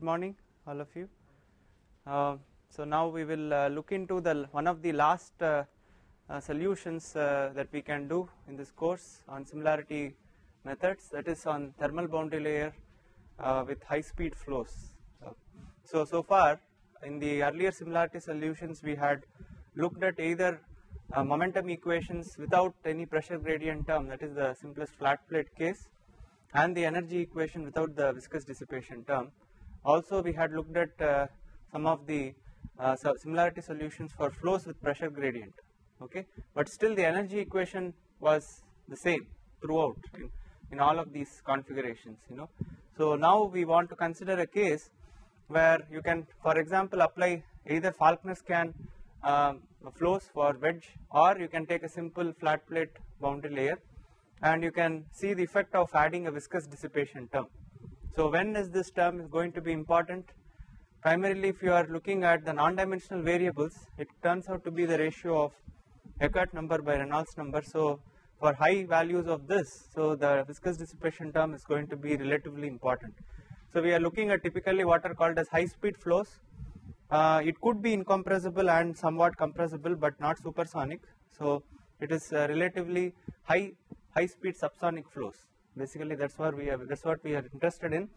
morning all of you. So now we will look into one of the last solutions that we can do in this course on similarity methods, that is on thermal boundary layer with high speed flows. So far in the earlier similarity solutions we had looked at either momentum equations without any pressure gradient term, that is the simplest flat plate case, and the energy equation without the viscous dissipation term. Also we had looked at some of the similarity solutions for flows with pressure gradient, okay, but still the energy equation was the same throughout in all of these configurations, you know. So now we want to consider a case where you can, for example, apply either Falkner-Scan flows for wedge, or you can take a simple flat plate boundary layer and you can see the effect of adding a viscous dissipation term. So when is this term is going to be important? Primarily if you are looking at the non-dimensional variables, it turns out to be the ratio of Eckert number by Reynolds number. So for high values of this, so the viscous dissipation term is going to be relatively important. So we are looking at typically what are called as high speed flows. It could be incompressible and somewhat compressible, but not supersonic. So it is relatively high speed subsonic flows. Basically that's what we are interested in.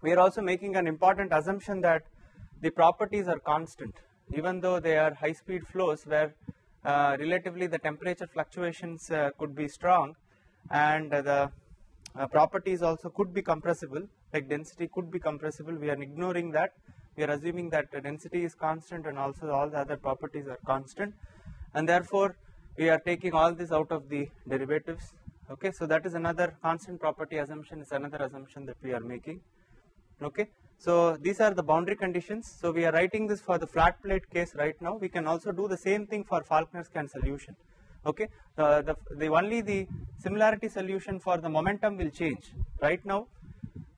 We are also making an important assumption that the properties are constant, even though they are high speed flows where relatively the temperature fluctuations could be strong, and the properties also could be compressible, like density could be compressible. We are ignoring that. We are assuming that the density is constant and also all the other properties are constant, and therefore we are taking all this out of the derivatives. Okay, so that is another constant property assumption, is another assumption that we are making. Okay, so these are the boundary conditions. So we are writing this for the flat plate case right now. We can also do the same thing for Falkner-Scan solution. Okay, only the similarity solution for the momentum will change. Right now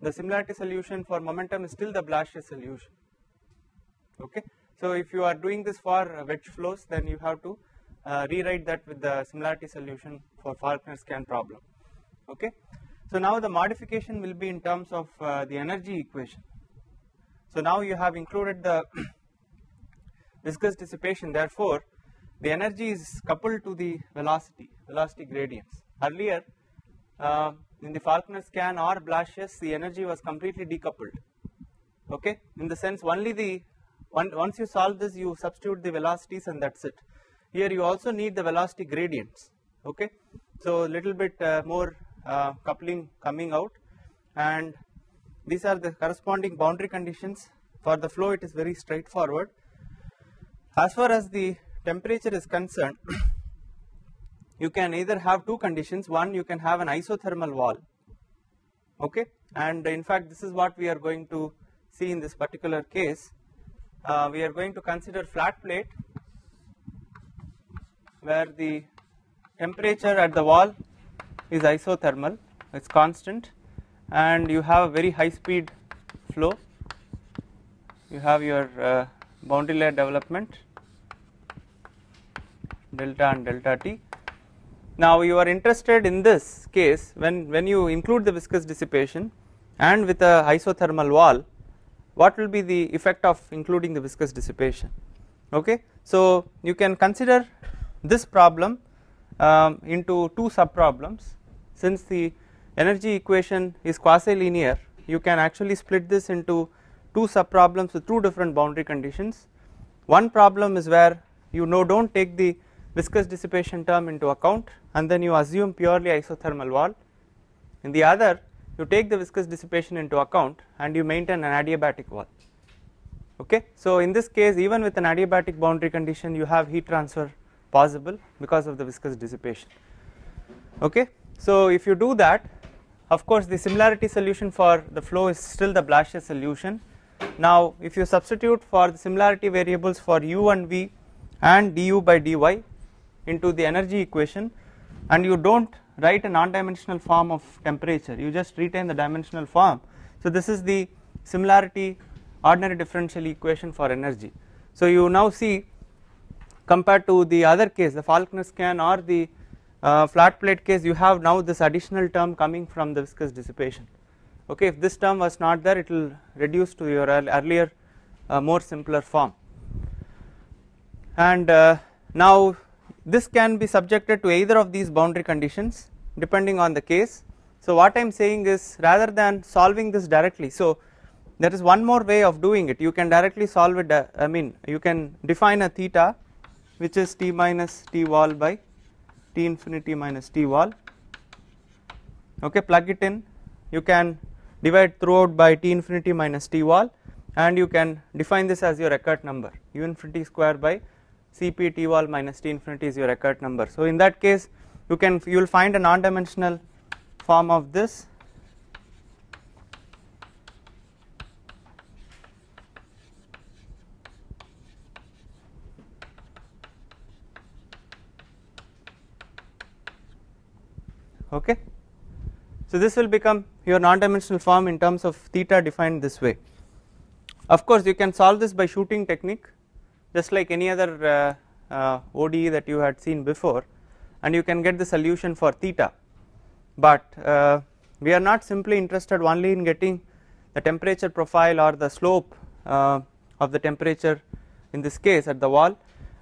the similarity solution for momentum is still the Blassius solution. Okay, so if you are doing this for wedge flows, then you have to rewrite that with the similarity solution for Falkner-Scan problem. Okay, so now the modification will be in terms of the energy equation. So now you have included the viscous dissipation, therefore the energy is coupled to the velocity gradients. Earlier in the Falkner-Scan or Blassius, the energy was completely decoupled. Okay, in the sense only once you solve this, you substitute the velocities and that's it. Here you also need the velocity gradients. Okay, so a little bit more coupling coming out, and these are the corresponding boundary conditions. For the flow it is very straightforward. As far as the temperature is concerned, you can either have two conditions. One, you can have an isothermal wall. Okay, and in fact this is what we are going to see in this particular case. We are going to consider flat plate where the temperature at the wall is isothermal, it's constant, and you have a very high speed flow. You have your boundary layer development, delta and delta T. Now you are interested in this case when you include the viscous dissipation and with a isothermal wall, what will be the effect of including the viscous dissipation. Okay, so you can consider this problem into two sub problems. Since the energy equation is quasi linear, you can actually split this into two sub problems with two different boundary conditions. One problem is where you don't take the viscous dissipation term into account and then you assume purely isothermal wall. In the other, you take the viscous dissipation into account and you maintain an adiabatic wall. Okay, so in this case, even with an adiabatic boundary condition, you have heat transfer possible because of the viscous dissipation. Okay, so if you do that, of course the similarity solution for the flow is still the Blassius solution. Now if you substitute for the similarity variables for u and v and du by dy into the energy equation, and you don't write a non-dimensional form of temperature, you just retain the dimensional form. So this is the similarity ordinary differential equation for energy. So you now see, compared to the other case, the Falkner-Scan or the flat plate case, you have now this additional term coming from the viscous dissipation. Okay, if this term was not there, it will reduce to your earlier more simpler form. And now this can be subjected to either of these boundary conditions depending on the case. So what I am saying is, rather than solving this directly, so there is one more way of doing it. You can directly solve it, I mean you can define a theta which is t minus t wall by t infinity minus t wall. Okay, plug it in, you can divide throughout by t infinity minus t wall, and you can define this as your Eckert number, u infinity square by Cp t wall minus t infinity is your Eckert number. So in that case you will find a non-dimensional form of this. Okay, so this will become your non-dimensional form in terms of theta defined this way. Of course you can solve this by shooting technique just like any other ODE that you had seen before, and you can get the solution for theta, but we are not simply interested only in getting the temperature profile or the slope of the temperature in this case at the wall,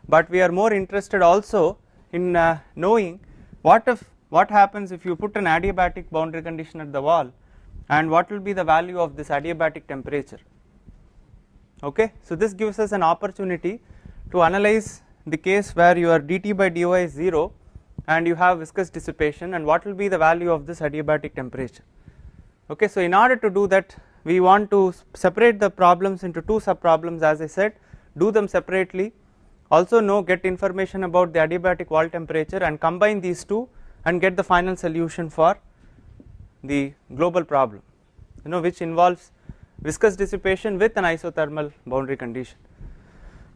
but we are more interested also in knowing what happens if you put an adiabatic boundary condition at the wall, and what will be the value of this adiabatic temperature. Okay, so this gives us an opportunity to analyze the case where your dt by dy is 0 and you have viscous dissipation, and what will be the value of this adiabatic temperature. Okay, so in order to do that, we want to separate the problems into two sub problems, as I said, do them separately, also get information about the adiabatic wall temperature and combine these two and get the final solution for the global problem, which involves viscous dissipation with an isothermal boundary condition.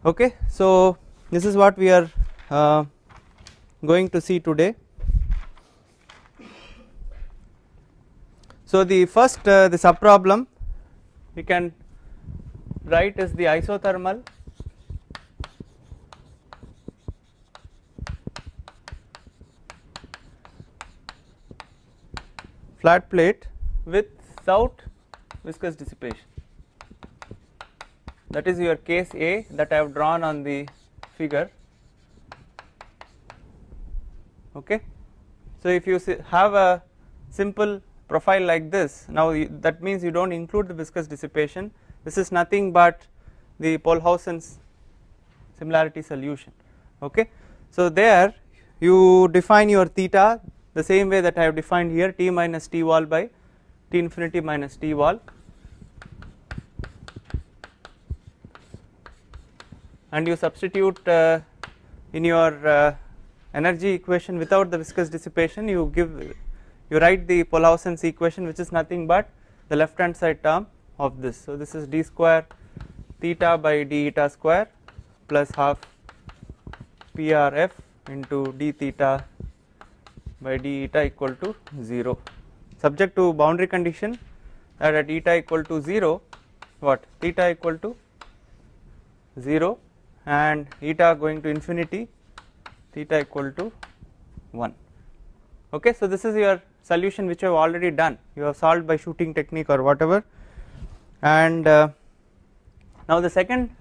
Okay, so this is what we are going to see today. So the first the sub problem we can write is the isothermal flat plate without viscous dissipation. That is your case A that I have drawn on the figure. Okay, so if you have a simple profile like this, now that means you don't include the viscous dissipation. This is nothing but the Polhausen's similarity solution. Okay, so there you define your theta the same way that I have defined here, t minus t wall by t infinity minus t wall, and you substitute in your energy equation without the viscous dissipation, you write the Polhausen's equation, which is nothing but the left hand side term of this. So this is d square theta by d eta square plus half PRF into d theta by d eta equal to 0, subject to boundary condition that at eta equal to 0, what, theta equal to 0 and eta going to infinity, theta equal to 1. Okay, so this is your solution which you have already done, you have solved by shooting technique or whatever. And now the second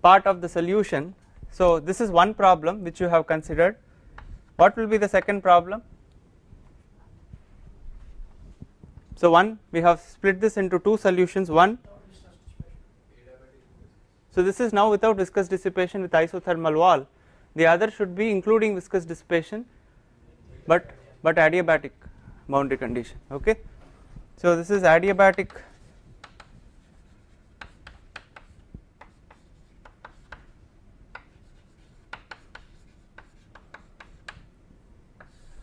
part of the solution, so this is one problem which you have considered. What will be the second problem? So one, we have split this into two solutions. One, so this is now without viscous dissipation with isothermal wall. The other should be including viscous dissipation but adiabatic boundary condition. Okay, so this is adiabatic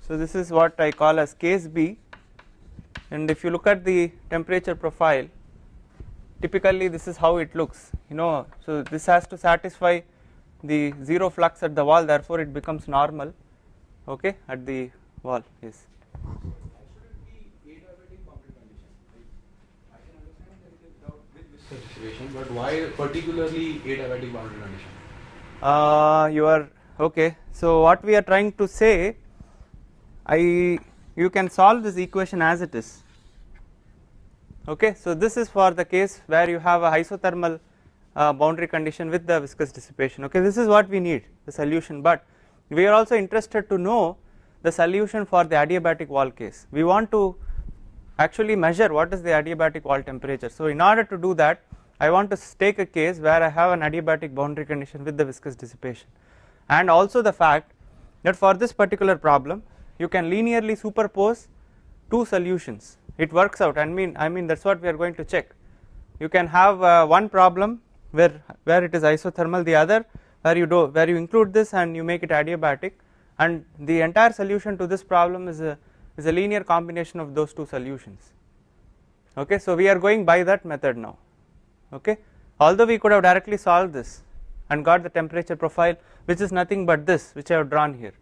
so this is what I call as case B, and if you look at the temperature profile, typically this is how it looks, so this has to satisfy the 0 flux at the wall, therefore it becomes normal, okay, at the wall. Yes. But why particularly adiabatic boundary condition? You are okay. So what we are trying to say, you can solve this equation as it is. Okay, so this is for the case where you have a isothermal boundary condition with the viscous dissipation. Okay, this is what we need, the solution, but we are also interested to know the solution for the adiabatic wall case. We want to actually measure what is the adiabatic wall temperature. So in order to do that, I want to take a case where I have an adiabatic boundary condition with the viscous dissipation, and also the fact that for this particular problem you can linearly superpose two solutions. It works out, I mean that's what we are going to check. You can have one problem where it is isothermal, the other where you include this and you make it adiabatic, and the entire solution to this problem is a linear combination of those two solutions. Okay, so we are going by that method now. Okay, although we could have directly solved this and got the temperature profile, which is nothing but this which I have drawn here.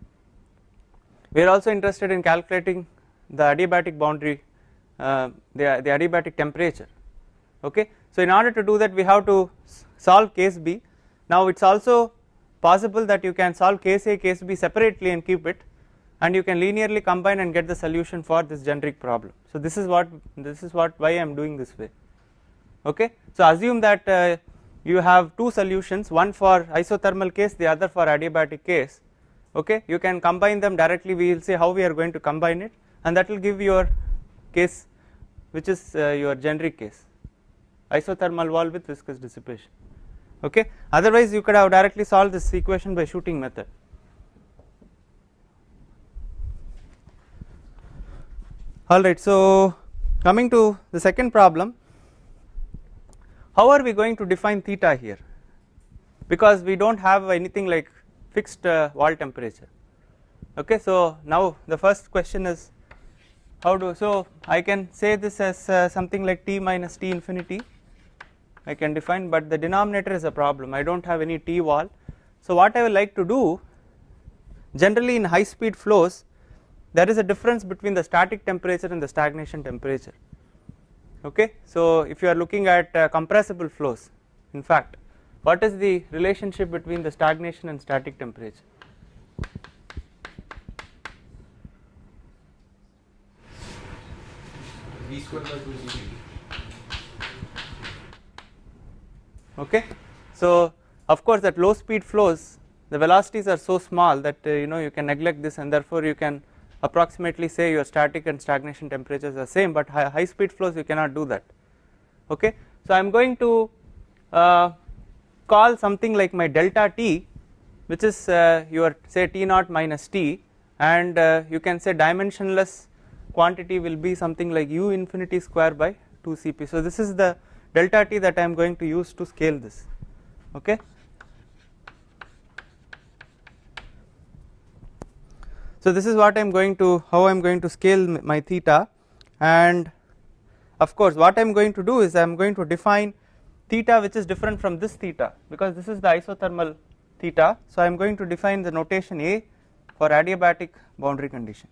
We are also interested in calculating the adiabatic boundary, the adiabatic temperature. Okay, so in order to do that we have to solve case B. Now it is also possible that you can solve case A, case B separately and keep it, and you can linearly combine and get the solution for this generic problem. So this is why I am doing this way. Okay, so assume that you have two solutions, one for isothermal case, the other for adiabatic case. Okay, you can combine them directly. We will see how we are going to combine it, and that will give your case which is your generic case, isothermal wall with viscous dissipation. Okay, otherwise you could have directly solved this equation by shooting method. Alright, so coming to the second problem, how are we going to define theta here, because we do not have anything like fixed wall temperature. Okay, so now the first question is so I can say this as something like T minus T infinity I can define, but the denominator is a problem. I do not have any T wall. So what I would like to do, generally in high speed flows there is a difference between the static temperature and the stagnation temperature. Okay, so if you are looking at compressible flows, in fact, what is the relationship between the stagnation and static temperature? V square by 2 Okay, so of course at low speed flows the velocities are so small that you can neglect this, and therefore you can approximately say your static and stagnation temperatures are same, but high speed flows you cannot do that. Okay, so I am going to call something like my delta T, which is your say T naught minus T, and you can say dimensionless quantity will be something like U infinity square by 2 Cp. So this is the delta T that I am going to use to scale this. Okay, so this is what I am going to, how I am going to scale my theta, and of course what I am going to do is I am going to define theta which is different from this theta, because this is the isothermal theta. So I am going to define the notation A for adiabatic boundary condition.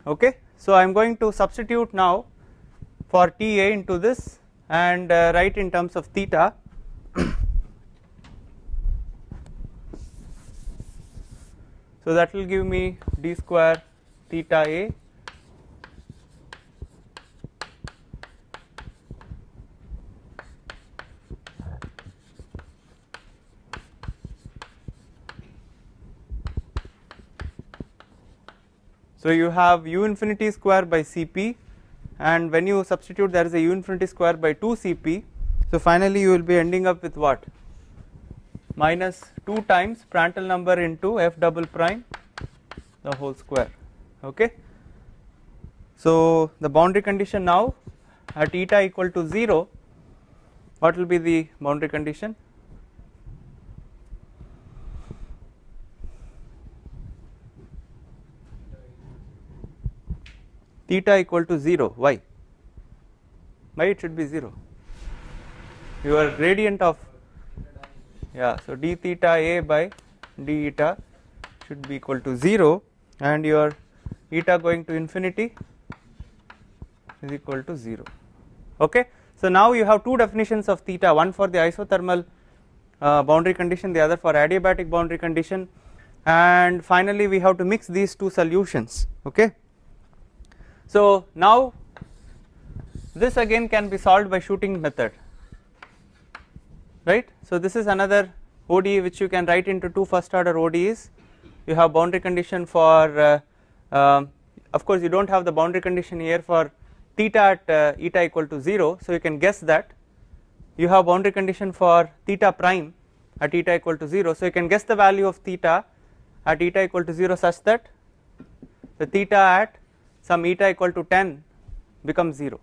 Okay, so I am going to substitute now for TA into this and write in terms of theta. So that will give me d square theta A So you have U infinity square by Cp, and when you substitute there is a U infinity square by 2 Cp. So finally you will be ending up with what? Minus 2 times Prandtl number into F double prime the whole square. Okay. So the boundary condition now at eta equal to 0, what will be the boundary condition? Theta equal to 0. Why? Why it should be 0? Your gradient of, yeah, so d theta A by d eta should be equal to 0, and your eta going to infinity is equal to 0. Okay, so now you have two definitions of theta, one for the isothermal boundary condition, the other for adiabatic boundary condition, and finally we have to mix these two solutions. Okay, so now this again can be solved by shooting method, right. So this is another ODE which you can write into two first order ODEs. You have boundary condition for of course you don't have the boundary condition here for theta at eta equal to 0, so you can guess that. You have boundary condition for theta prime at eta equal to 0, so you can guess the value of theta at eta equal to 0 such that the theta at some eta equal to 10 becomes 0.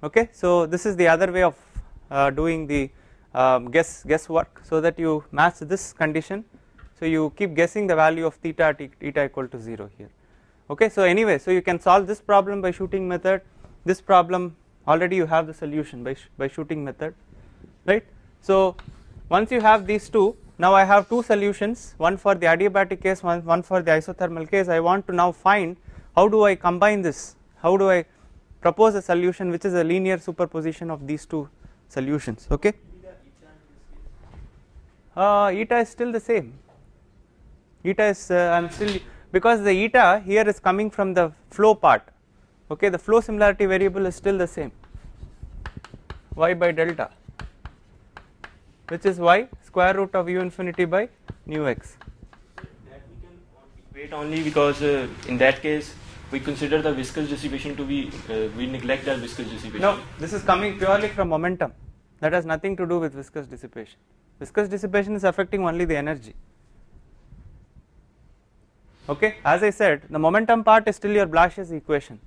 Okay, so this is the other way of doing the guesswork, so that you match this condition, so you keep guessing the value of theta at eta equal to 0 here. Okay, so anyway, so you can solve this problem by shooting method, this problem already you have the solution by shooting method, right. So once you have these two, now I have two solutions, one for the adiabatic case, one for the isothermal case. I want to now find how do I combine this, how do I propose a solution which is a linear superposition of these two solutions. Okay, eta is still the same, eta is I am still, because the eta here is coming from the flow part. Okay, the flow similarity variable is still the same, y by delta, which is y square root of u infinity by nu x. That we can equate only because in that case we consider the viscous dissipation to be, we neglect that viscous dissipation. No, this is coming purely from momentum, that has nothing to do with viscous dissipation. Viscous dissipation is affecting only the energy. Okay, as I said, the momentum part is still your Blashes equation.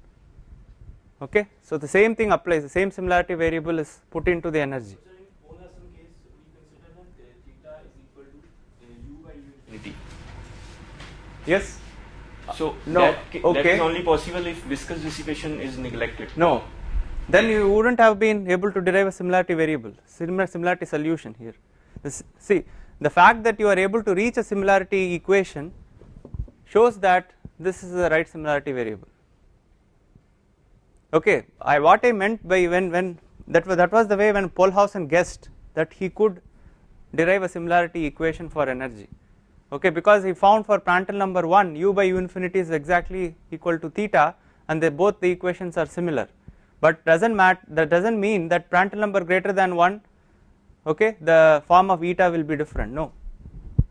Okay, so the same thing applies, the same similarity variable is put into the energy. So in Olafson case we consider that theta is equal to u by u infinity. Yes. So No, that is only possible if viscous dissipation is neglected. No, then you wouldn't have been able to derive a similarity variable, similarity solution here. See, the fact that you are able to reach a similarity equation shows that this is the right similarity variable. Okay, what I meant by when that was the way when Polhausen guessed that he could derive a similarity equation for energy. Okay, because he found for Prandtl number 1 u by u infinity is exactly equal to theta, and both the equations are similar, but that doesn't mean that Prandtl number greater than 1, okay, the form of eta will be different. No,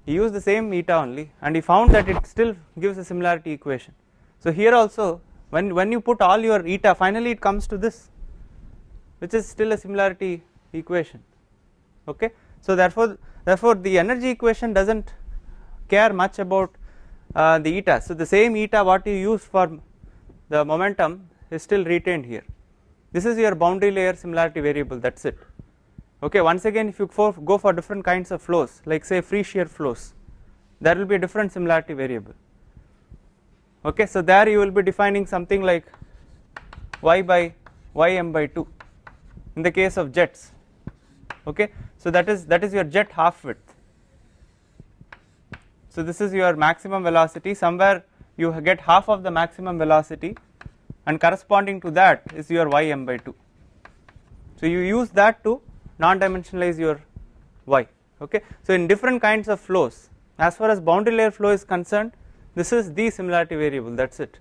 he used the same eta only, and he found that it still gives a similarity equation. So here also when you put all your eta, finally it comes to this, which is still a similarity equation. Okay, so therefore the energy equation doesn't care much about the eta. So the same eta what you use for the momentum is still retained here. This is your boundary layer similarity variable, that's it. Okay, once again if you go for different kinds of flows, like say free shear flows, there will be a different similarity variable. Okay, so there you will be defining something like y by ym by 2 in the case of jets. Okay, so that is your jet half width. So this is your maximum velocity, somewhere you get half of the maximum velocity, and corresponding to that is your ym by 2. So you use that to non-dimensionalize your y. Okay, so in different kinds of flows, as far as boundary layer flow is concerned, this is the similarity variable, that's it.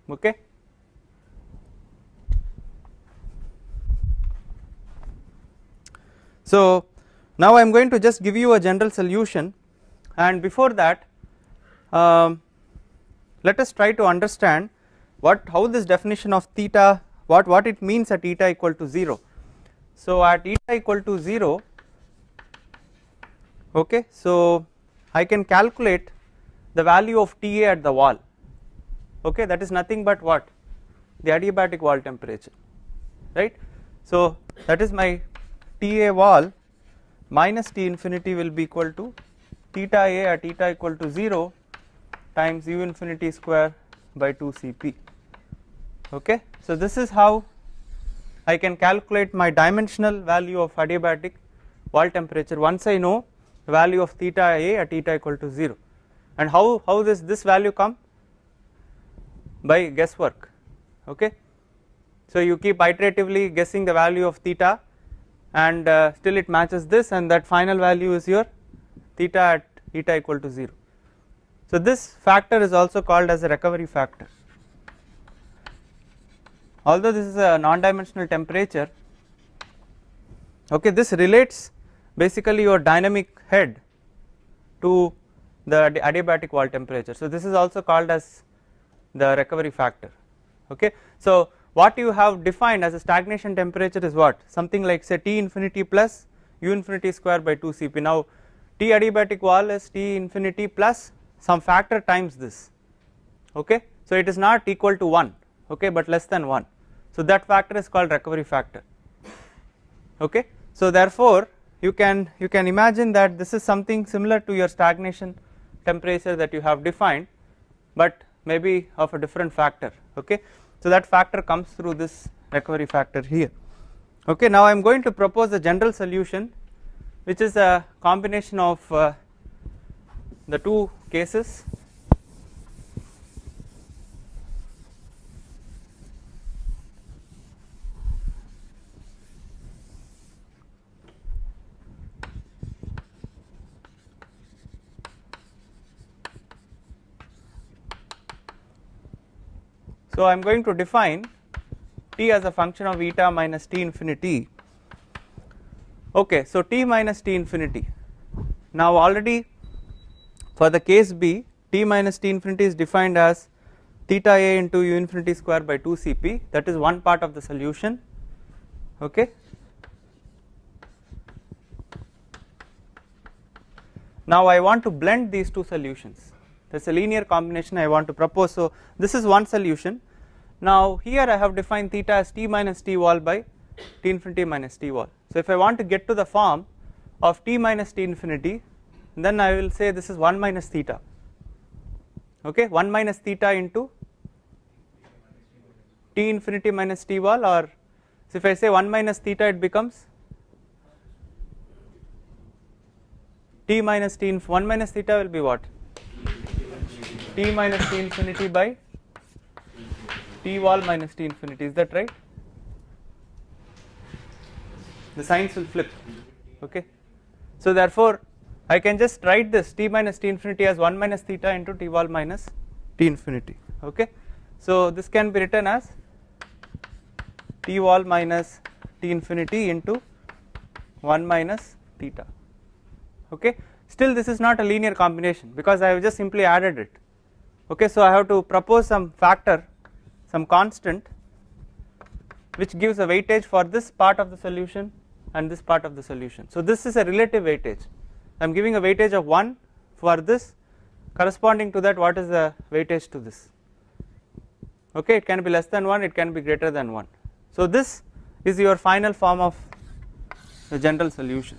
Okay. So now I am going to just give you a general solution, and before that let us try to understand how this definition of theta, what it means at eta equal to 0. So at eta equal to 0, okay, so I can calculate the value of TA at the wall. Okay, that is nothing but what? The adiabatic wall temperature, right? So that is my TA wall minus T infinity will be equal to theta A at eta equal to 0 times u infinity square by 2 Cp. Okay, so this is how I can calculate my dimensional value of adiabatic wall temperature once I know the value of theta A at eta equal to 0. And how this value come? By guesswork. Okay, so you keep iteratively guessing the value of theta, and still it matches this, and that final value is your theta at eta equal to 0. So this factor is also called as a recovery factor. although this is a non-dimensional temperature, okay, this relates basically your dynamic head to the adiabatic wall temperature. So this is also called as the recovery factor. Okay, so what you have defined as a stagnation temperature is what? Something like say T infinity plus U infinity square by 2 Cp. Now T adiabatic wall is T infinity plus some factor times this. Okay, so it is not equal to 1, okay, but less than 1. So that factor is called recovery factor. Okay, so therefore you can imagine that this is something similar to your stagnation temperature that you have defined, but maybe of a different factor. Okay, so that factor comes through this recovery factor here. Okay, now I am going to propose a general solution which is a combination of the two cases. So I am going to define T as a function of eta minus T infinity. Okay, so T minus T infinity. Now already for the case B, T minus T infinity is defined as theta A into U infinity square by 2 Cp. That is one part of the solution. Okay. Now I want to blend these two solutions. There is a linear combination I want to propose. So this is one solution. Now here I have defined theta as T minus T wall by T infinity minus T wall. So if I want to get to the form of T minus T infinity, then I will say this is 1 minus theta. Okay, 1 minus theta into T infinity minus T wall, or so if I say 1 minus theta, it becomes T minus T, 1 minus theta will be what? T minus T infinity by T wall minus T infinity, is that right? The signs will flip. Okay, so therefore I can just write this T minus T infinity as 1 minus theta into T wall minus T infinity. Okay, so this can be written as T wall minus T infinity into 1 minus theta. Okay, still this is not a linear combination because I have just simply added it. Okay, so I have to propose some factor, some constant, which gives a weightage for this part of the solution and this part of the solution. So this is a relative weightage. I am giving a weightage of 1 for this, corresponding to that what is the weightage to this. Okay, it can be less than 1, it can be greater than 1. So this is your final form of the general solution.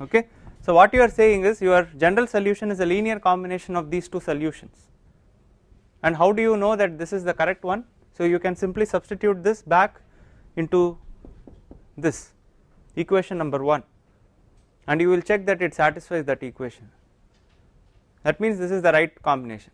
Okay, so what you are saying is your general solution is a linear combination of these two solutions. And how do you know that this is the correct one? So you can simply substitute this back into this equation number 1, and you will check that it satisfies that equation. That means this is the right combination.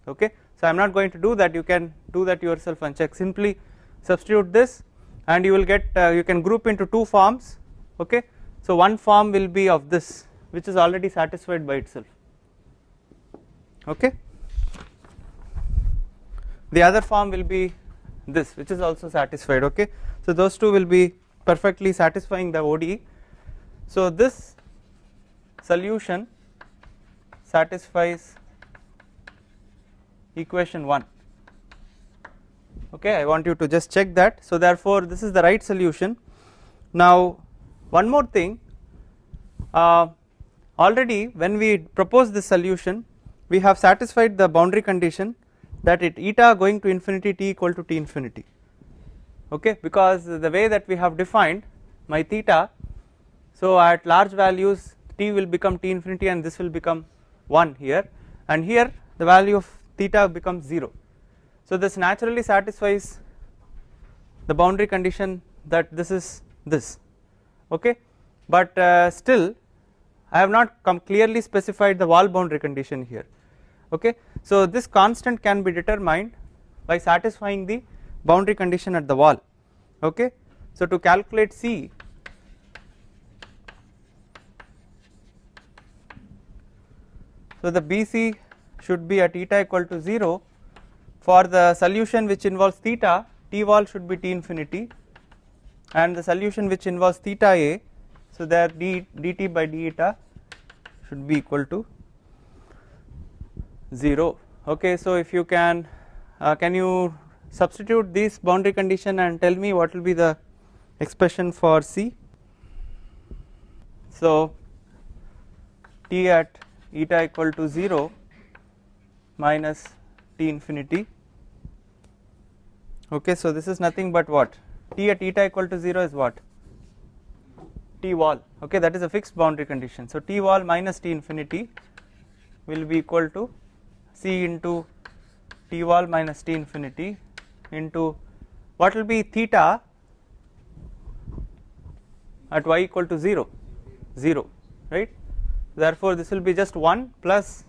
Okay, so I am not going to do that, you can do that yourself and check. Simply substitute this and you will get you can group into two forms. Okay, so one form will be of this, which is already satisfied by itself. Okay, the other form will be this, which is also satisfied. Okay, so those two will be perfectly satisfying the ODE. So this solution satisfies equation 1. Okay, I want you to just check that. So therefore this is the right solution. Now one more thing, already when we propose this solution, we have satisfied the boundary condition that it eta going to infinity T equal to T infinity. Okay, because the way that we have defined my theta, so at large values T will become T infinity and this will become 1 here, and here the value of theta becomes 0. So this naturally satisfies the boundary condition that this is this. Okay, but still I have not clearly specified the wall boundary condition here. Okay, so this constant can be determined by satisfying the boundary condition at the wall. Okay, so to calculate C, so the BC should be at eta equal to 0 for the solution which involves theta T wall should be T infinity, and the solution which involves theta A, so there dt by d eta should be equal to 0. Okay, so if you can you substitute this boundary condition and tell me what will be the expression for C? So T at eta equal to 0 minus T infinity. Okay, so this is nothing but what? T at eta equal to 0 is what? T wall. Okay, that is a fixed boundary condition. So T wall minus T infinity will be equal to C into T wall minus T infinity into what will be theta at y equal to 0, right? Therefore this will be just 1 plus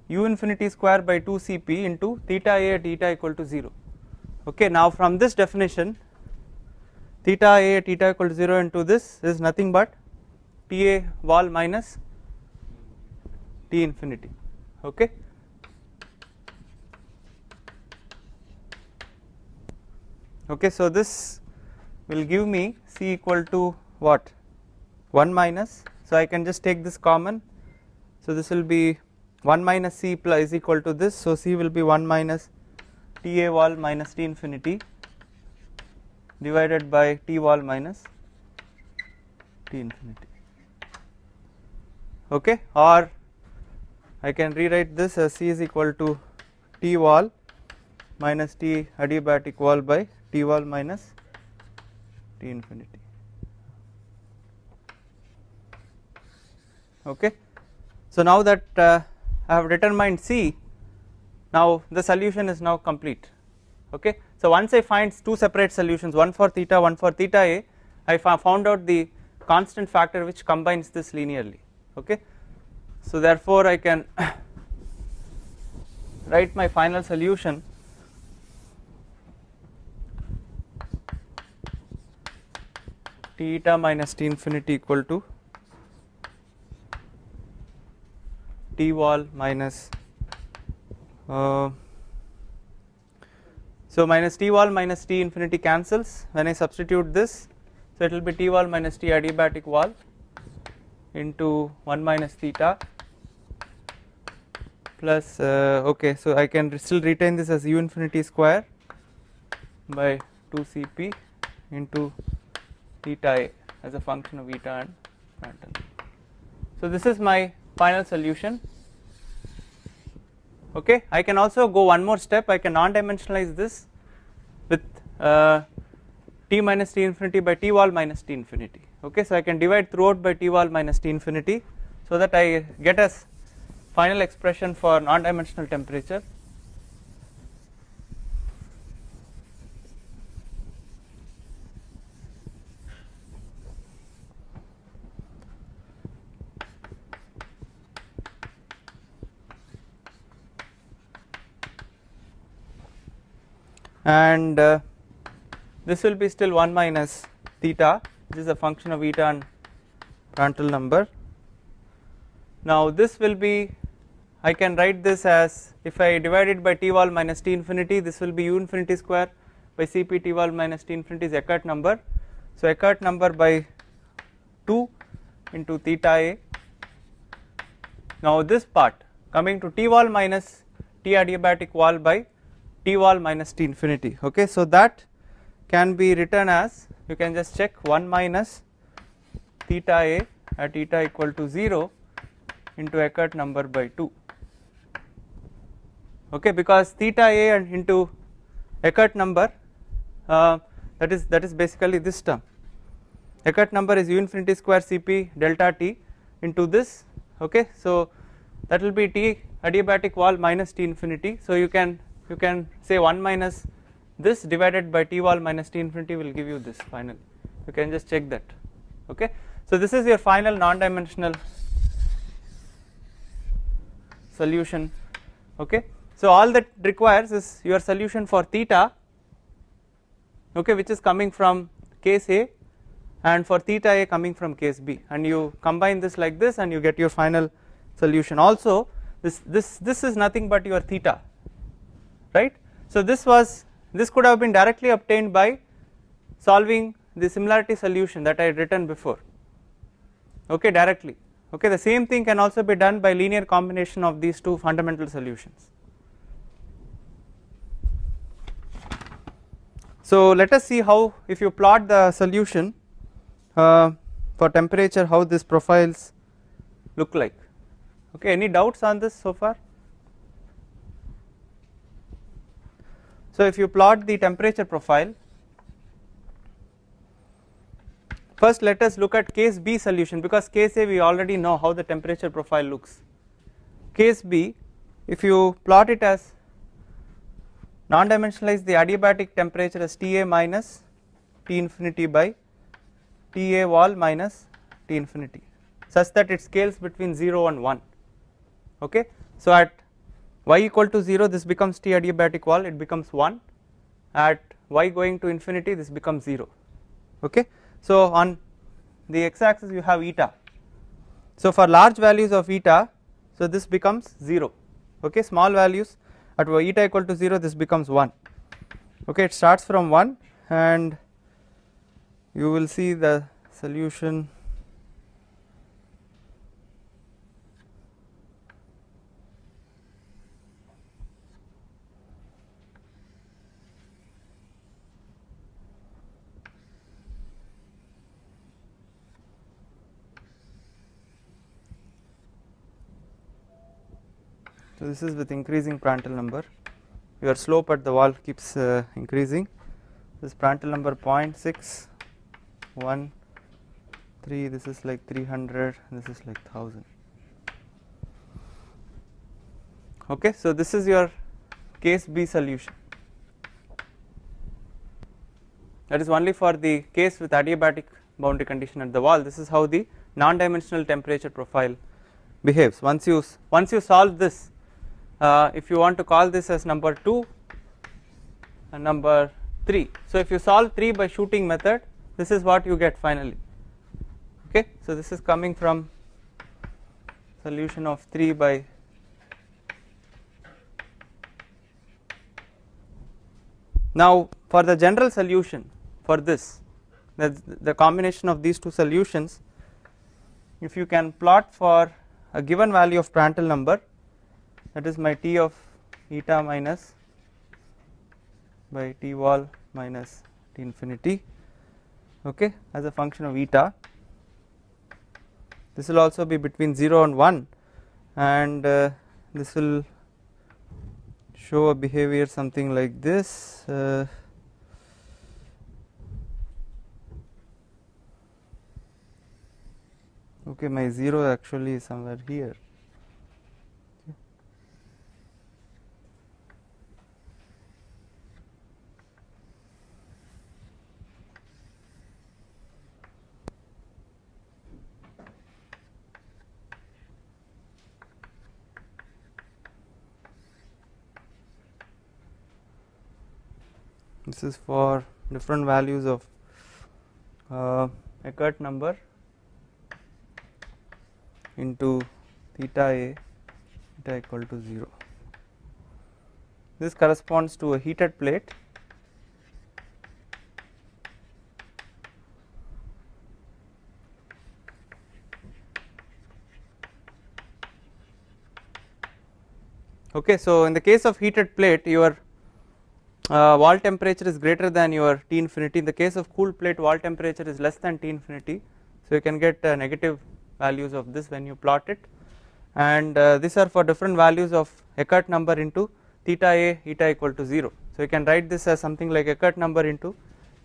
u infinity square by 2 Cp into theta A at eta equal to 0. Okay, now from this definition, theta A at eta equal to 0 into this is nothing but Ta wall minus T infinity. Okay. Okay, so this will give me C equal to what? 1 minus, so I can just take this common, so this will be 1 minus C plus is equal to this, so C will be 1 minus Ta wall minus T infinity divided by T wall minus T infinity. Okay, or I can rewrite this as C is equal to T wall minus T adiabatic wall by T wall minus T infinity. Okay, so now that I have determined C, now the solution is now complete. Okay, so once I find two separate solutions, one for theta, one for theta A, I found out the constant factor which combines this linearly. Okay, so therefore I can write my final solution T eta minus T infinity equal to T wall minus so minus T wall minus T infinity cancels when I substitute this, so it will be T wall minus T adiabatic wall into 1 minus theta plus okay, so I can still retain this as u infinity square by 2 Cp into theta A as a function of eta and Prandtl. So this is my final solution. Okay, I can also go one more step, I can non-dimensionalize this with T minus T infinity by T wall minus T infinity. Okay, so I can divide throughout by T wall minus T infinity, so that I get a final expression for non-dimensional temperature. And this will be still 1 minus theta, which is a function of eta and Prandtl number. Now this will be, I can write this as, if I divide it by T wall minus T infinity, this will be u infinity square by Cp T wall minus T infinity is Eckert number. So Eckert number by 2 into theta A. Now this part coming to T wall minus T adiabatic wall by T wall minus T infinity. Okay, so that can be written as, you can just check 1 minus theta A at eta equal to 0 into Eckert number by 2. Okay, because theta A and into Eckert number that is basically this term. Eckert number is u infinity square Cp delta T into this. Okay, so that will be T adiabatic wall minus T infinity. So you can say 1 minus this divided by T wall minus T infinity will give you this final. You can just check that. Okay, so this is your final non-dimensional solution. Okay, so all that requires is your solution for theta, okay, which is coming from case A, and for theta A coming from case B, and you combine this like this and you get your final solution. Also this is nothing but your theta, right? So this was This could have been directly obtained by solving the similarity solution that I had written before, okay, directly. Okay, the same thing can also be done by linear combination of these two fundamental solutions. So let us see how, if you plot the solution for temperature, how these profiles look like. Okay, any doubts on this so far? So if you plot the temperature profile, first let us look at case B solution, because case A we already know how the temperature profile looks. Case B, if you plot it as non-dimensionalize the adiabatic temperature as Ta minus T infinity by Ta wall minus T infinity, such that it scales between 0 and 1. Okay, so at y equal to 0 this becomes T adiabatic wall, it becomes 1, at y going to infinity this becomes 0. Okay, so on the x axis you have eta, so for large values of eta, so this becomes 0. Okay, small values at eta equal to 0 this becomes 1. Okay, it starts from 1 and you will see the solution. So this is with increasing Prandtl number, your slope at the wall keeps increasing. This Prandtl number 0.6, 1, 3, this is like 300, this is like 1000. Okay, so this is your case B solution. That is only for the case with adiabatic boundary condition at the wall. This is how the non-dimensional temperature profile behaves. Once you solve this, if you want to call this as number 2 and number 3, so if you solve 3 by shooting method, this is what you get finally. Okay, so this is coming from solution of 3 by now for the general solution for this, the combination of these two solutions, if you can plot for a given value of Prandtl number, that is my T of eta minus by T wall minus T infinity, okay, as a function of eta. This will also be between 0 and 1, and this will show a behavior something like this. Okay, my 0 actually is somewhere here. This is for different values of Eckert number into theta A, theta equal to 0. This corresponds to a heated plate. Okay, so in the case of heated plate, your wall temperature is greater than your T infinity. In the case of cool plate, wall temperature is less than T infinity, so you can get negative values of this when you plot it, and these are for different values of Eckert number into theta A eta equal to 0. So you can write this as something like Eckert number into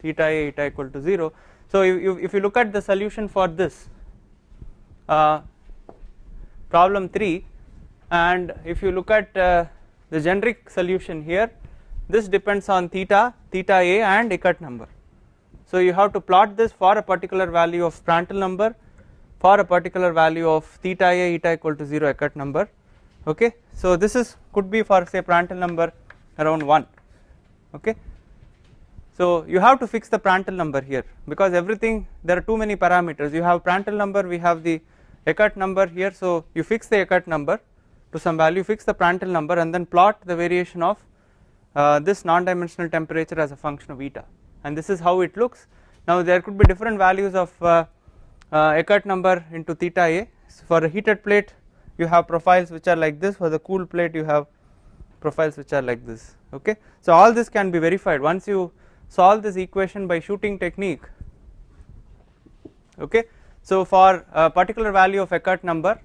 theta A eta equal to 0. So if you look at the solution for this problem 3, and if you look at the generic solution here, this depends on theta A and Eckert number. So you have to plot this for a particular value of Prandtl number, for a particular value of theta A eta equal to 0 Eckert number. Okay, so this is could be for say Prandtl number around 1. Okay, so you have to fix the Prandtl number here, because everything, there are too many parameters. You have Prandtl number, we have the Eckert number here, so you fix the Eckert number to some value, fix the Prandtl number, and then plot the variation of this non-dimensional temperature as a function of eta, and this is how it looks. Now there could be different values of Eckert number into theta A. So for a heated plate you have profiles which are like this, for the cool plate you have profiles which are like this. Okay, so all this can be verified once you solve this equation by shooting technique. Okay, so for a particular value of Eckert number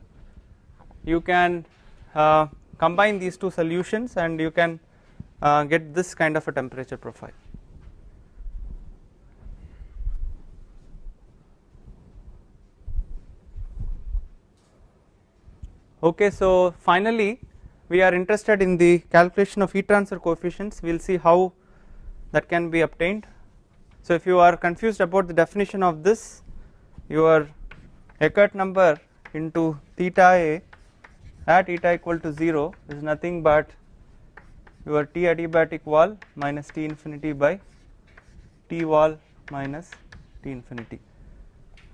you can combine these two solutions and you can get this kind of a temperature profile. Okay, so finally we are interested in the calculation of heat transfer coefficients. We will see how that can be obtained. So if you are confused about the definition of this, your Eckert number into theta A at eta equal to 0 is nothing but your T adiabatic wall minus T infinity by T wall minus T infinity.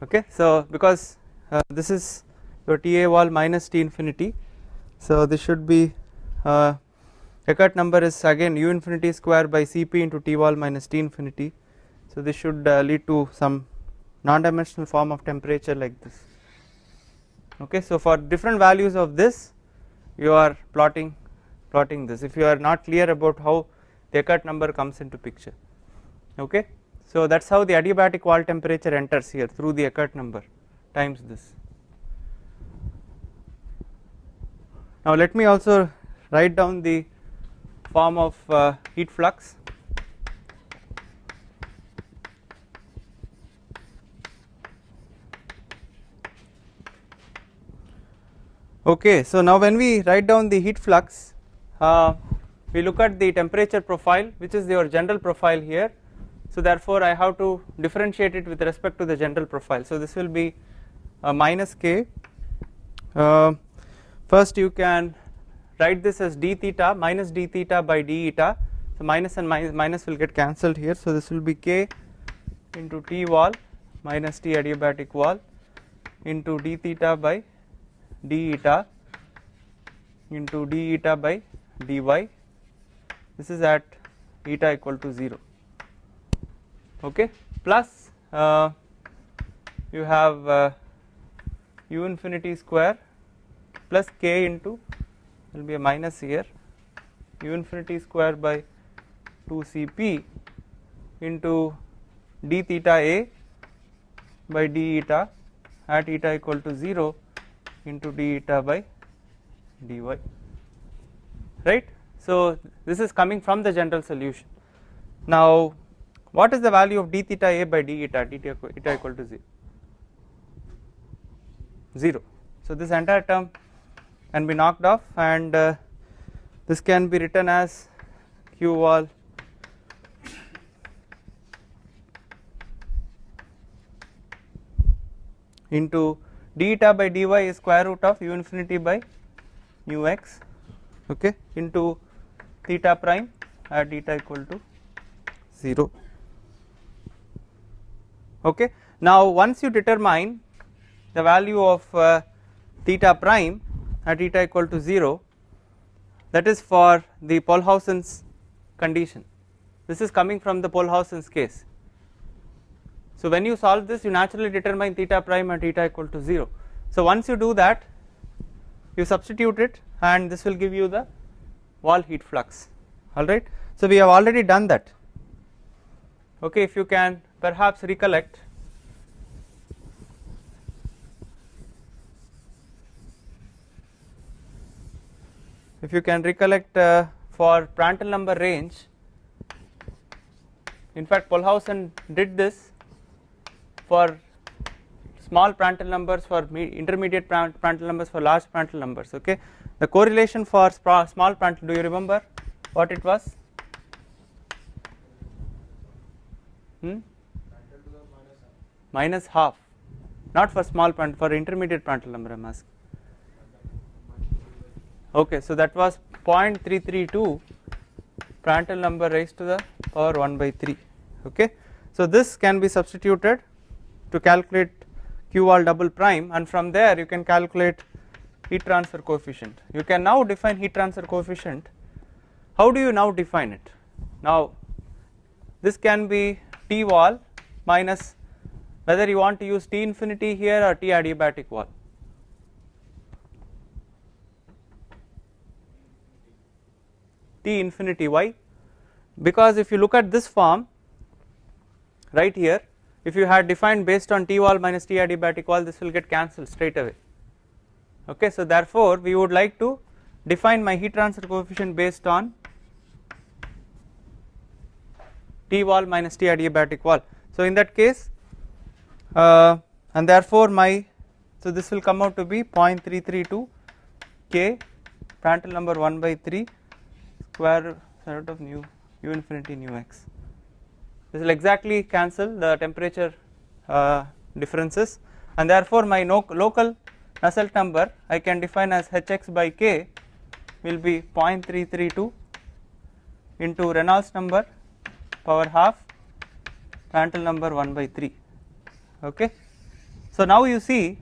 Okay, so because this is your TA wall minus T infinity, so this should be Eckert number is again u infinity square by Cp into T wall minus T infinity. So this should lead to some non-dimensional form of temperature like this. Okay, so for different values of this you are plotting this if you are not clear about how the Eckert number comes into picture. Okay, so that is how the adiabatic wall temperature enters here through the Eckert number times this. Now let me also write down the form of heat flux. Okay, so now when we write down the heat flux, we look at the temperature profile, which is your general profile here. So therefore I have to differentiate it with respect to the general profile. So this will be minus k. First you can write this as d theta minus d theta by d eta. So minus and minus will get cancelled here. So this will be k into T wall minus T adiabatic wall into d theta by d eta into d eta by dy. This is at eta equal to 0. Okay, plus you have u infinity square plus k into, will be a minus here, u infinity square by 2 Cp into d theta A by d eta at eta equal to 0 into d eta by dy, right. So this is coming from the general solution. Now what is the value of d theta A by d eta at eta equal to 0? So this entire term can be knocked off, and this can be written as q wall into d eta by dy is square root of u infinity by mu x, okay, into theta prime at eta equal to 0. Okay, now once you determine the value of theta prime at eta equal to 0, that is for the Polhausen's condition. This is coming from the Polhausen's case. So when you solve this, you naturally determine theta prime at eta equal to 0. So once you do that, you substitute it and this will give you the wall heat flux. Alright, so we have already done that. Okay, if you can perhaps recollect, for Prandtl number range, in fact Polhausen did this for small Prandtl numbers, for intermediate Prandtl numbers, for large Prandtl numbers. Okay, the correlation for small Prandtl, do you remember what it was? Minus half, not for small Prandtl, for intermediate Prandtl number I am asking. Okay, so that was 0.332 Prandtl number raised to the power 1 by 3. Okay, so this can be substituted to calculate q wall double prime, and from there you can calculate heat transfer coefficient. You can now define heat transfer coefficient how do you now define it? Now this can be T wall minus whether you want to use T infinity here or T adiabatic wall. T infinity. Why? Because if you look at this form right here, if you had defined based on T wall minus T adiabatic wall, this will get cancelled straight away. Okay, so therefore we would like to define my heat transfer coefficient based on T wall minus T adiabatic wall. So in that case, and therefore so this will come out to be 0.332 K Prandtl number 1 by 3 square root of nu infinity nu x. This will exactly cancel the temperature differences, and therefore my local Nusselt number I can define as Hx by K will be 0.332 into Reynolds number power half Prandtl number 1 by 3. Okay. So now you see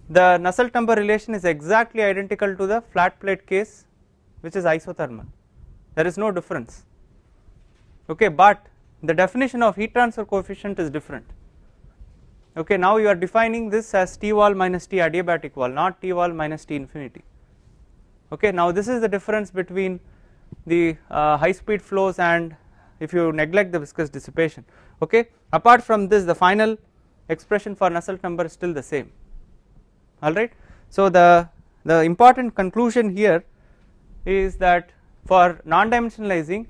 the Nusselt number relation is exactly identical to the flat plate case, which is isothermal. There is no difference. Okay, but the definition of heat transfer coefficient is different. Okay, now you are defining this as T wall minus T adiabatic wall, not T wall minus T infinity. Okay, now this is the difference between the high speed flows and if you neglect the viscous dissipation. Okay, apart from this, the final expression for Nusselt number is still the same. Alright, so the important conclusion here is that for non-dimensionalizing,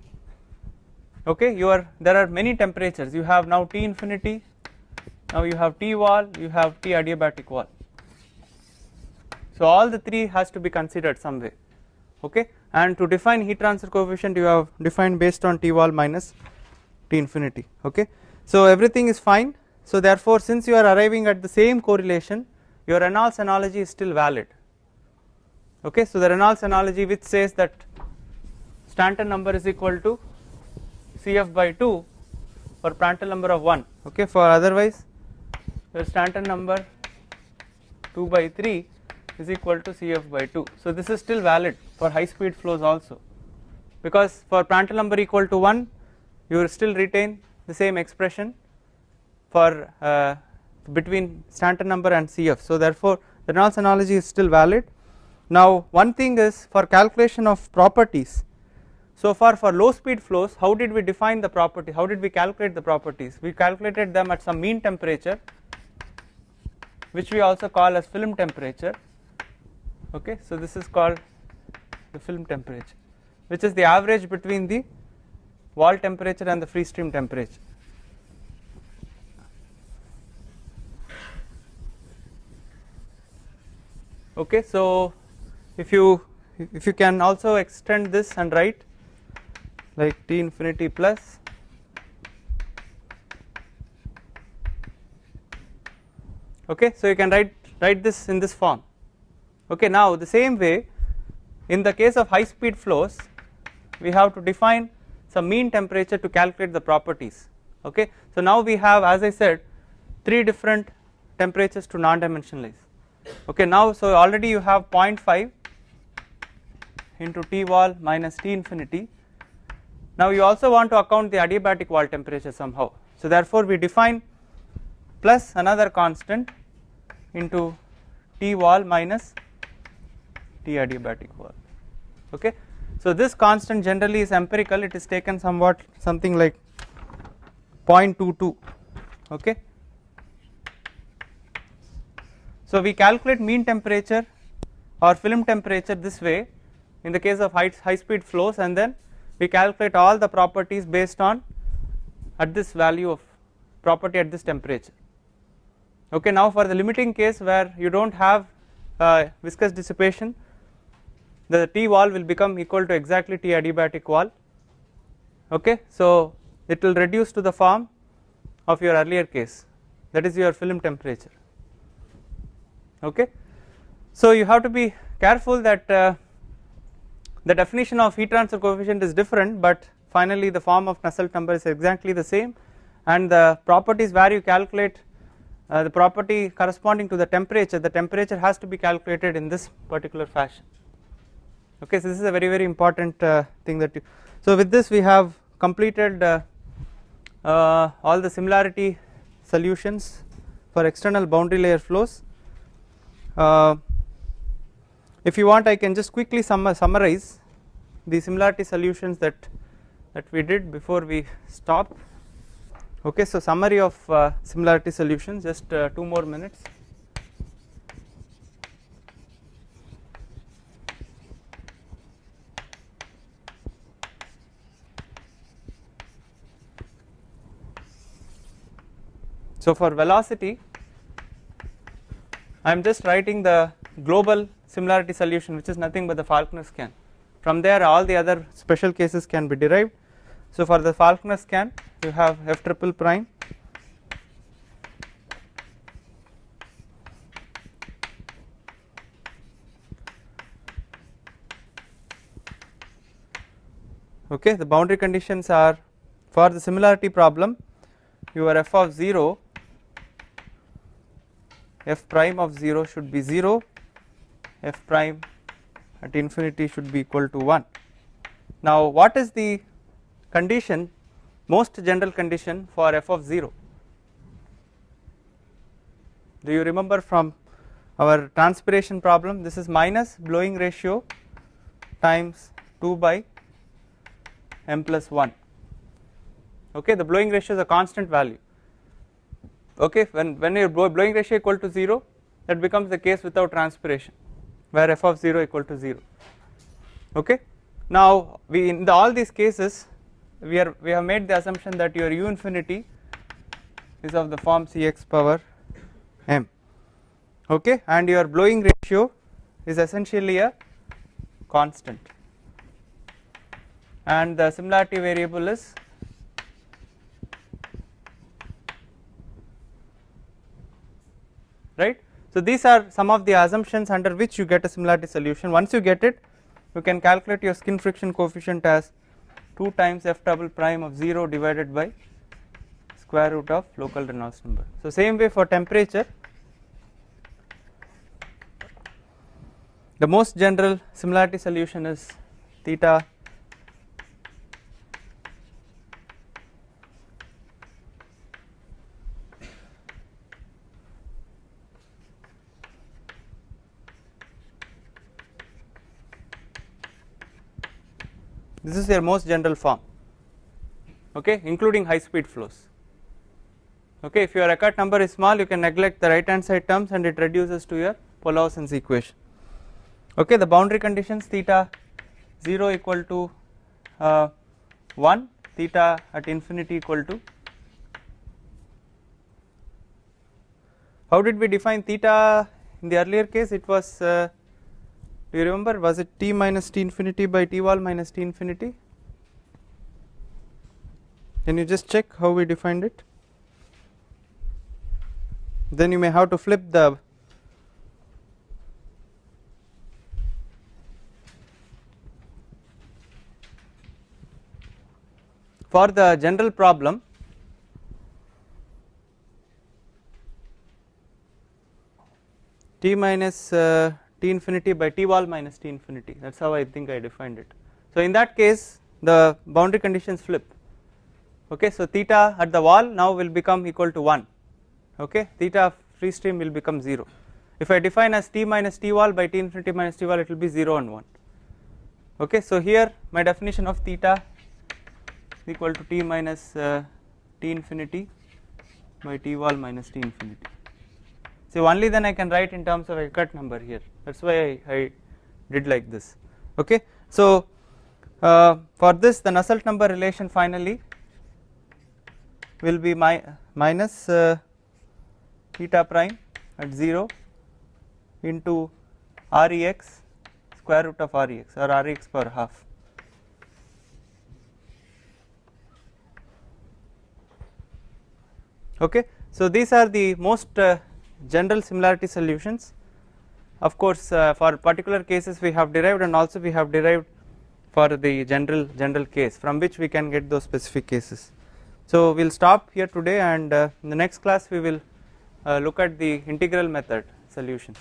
okay, there are many temperatures. You have now T infinity, now you have T wall, you have T adiabatic wall. So all the three has to be considered some way. Okay, and to define heat transfer coefficient you have defined based on T wall minus T infinity. Okay, so everything is fine. So therefore since you are arriving at the same correlation, your Reynolds analogy is still valid. Okay, so the Reynolds analogy which says that Stanton number is equal to Cf by 2 for Prandtl number of 1. Okay, for otherwise your Stanton number 2 by 3 is equal to Cf by 2. So this is still valid for high speed flows also, because for Prandtl number equal to 1 you will still retain the same expression for between Stanton number and Cf. So therefore the Reynolds analogy is still valid. Now one thing is for calculation of properties. So far for low speed flows, how did we define the property? How did we calculate the properties? We calculated them at some mean temperature, which we also call as film temperature. Okay, so this is called the film temperature, which is the average between the wall temperature and the free stream temperature. Okay, so if you can also extend this and write like T infinity plus okay, so you can write this in this form. Okay, now the same way in the case of high speed flows we have to define some mean temperature to calculate the properties. Okay, so now we have, as I said, 3 different temperatures to non-dimensionalize. Okay, now so already you have 0.5 into T wall minus T infinity. Now you also want to account the adiabatic wall temperature somehow. So therefore we define plus another constant into T wall minus T adiabatic wall. Okay, so this constant generally is empirical. It is taken something like 0.22. Okay, so we calculate mean temperature or film temperature this way in the case of high speed flows, and then we calculate all the properties based on at this value of property at this temperature. Okay, now for the limiting case where you don't have viscous dissipation, the T wall will become equal to exactly T adiabatic wall. Okay, so it will reduce to the form of your earlier case, that is your film temperature. Okay, so you have to be careful that the definition of heat transfer coefficient is different, but finally the form of Nusselt number is exactly the same, and the properties where you calculate the property corresponding to the temperature has to be calculated in this particular fashion. Okay, so this is a very important thing that you. So with this we have completed all the similarity solutions for external boundary layer flows. If you want, I can just quickly summarize the similarity solutions that we did before we stop. Okay, so summary of similarity solutions, just 2 more minutes. So for velocity, I am just writing the global similarity solution, which is nothing but the Falkner scan. From there all the other special cases can be derived. So for the Falkner scan you have f triple prime okay. The boundary conditions are, for the similarity problem, your f of 0, f prime of 0 should be 0, f prime at infinity should be equal to 1. Now what is the condition, most general condition for f of 0? Do you remember from our transpiration problem? This is minus blowing ratio times 2 by m plus 1. Okay, the blowing ratio is a constant value. Okay, when your blowing ratio equal to 0, that becomes the case without transpiration, where f of 0 equal to 0. Okay, now we in all these cases we have made the assumption that your u infinity is of the form Cx power m. Okay, and your blowing ratio is essentially a constant, and the similarity variable is right. So these are some of the assumptions under which you get a similarity solution. Once you get it, you can calculate your skin friction coefficient as 2 times f double prime of 0 divided by square root of local Reynolds number. So same way for temperature, the most general similarity solution is theta this is your most general form, okay, including high speed flows. Okay, if your Eckert number is small, you can neglect the right hand side terms and it reduces to your Poulsen equation. Okay, the boundary conditions, theta 0 equal to 1, theta at infinity equal to, how did we define theta in the earlier case? It was do you remember, was it t minus t infinity by t wall minus t infinity? Can you just check how we defined it? Then you may have to flip the for the general problem. T minus t infinity by t wall minus t infinity, that is how I think I defined it. So in that case the boundary conditions flip. Okay, so theta at the wall now will become equal to 1, okay, theta free stream will become 0. If I define as t minus t wall by t infinity minus t wall, it will be 0 and 1. Okay, so here my definition of theta is equal to t minus t infinity by t wall minus t infinity. So only then I can write in terms of Eckert number here, that is why I did like this. Okay, so for this the Nusselt number relation finally will be minus theta prime at 0 into Rex square root of Rex or Rex power half. Okay, so these are the most general similarity solutions. Of course, for particular cases we have derived, and also we have derived for the general case from which we can get those specific cases. So we will stop here today, and in the next class we will look at the integral method solution.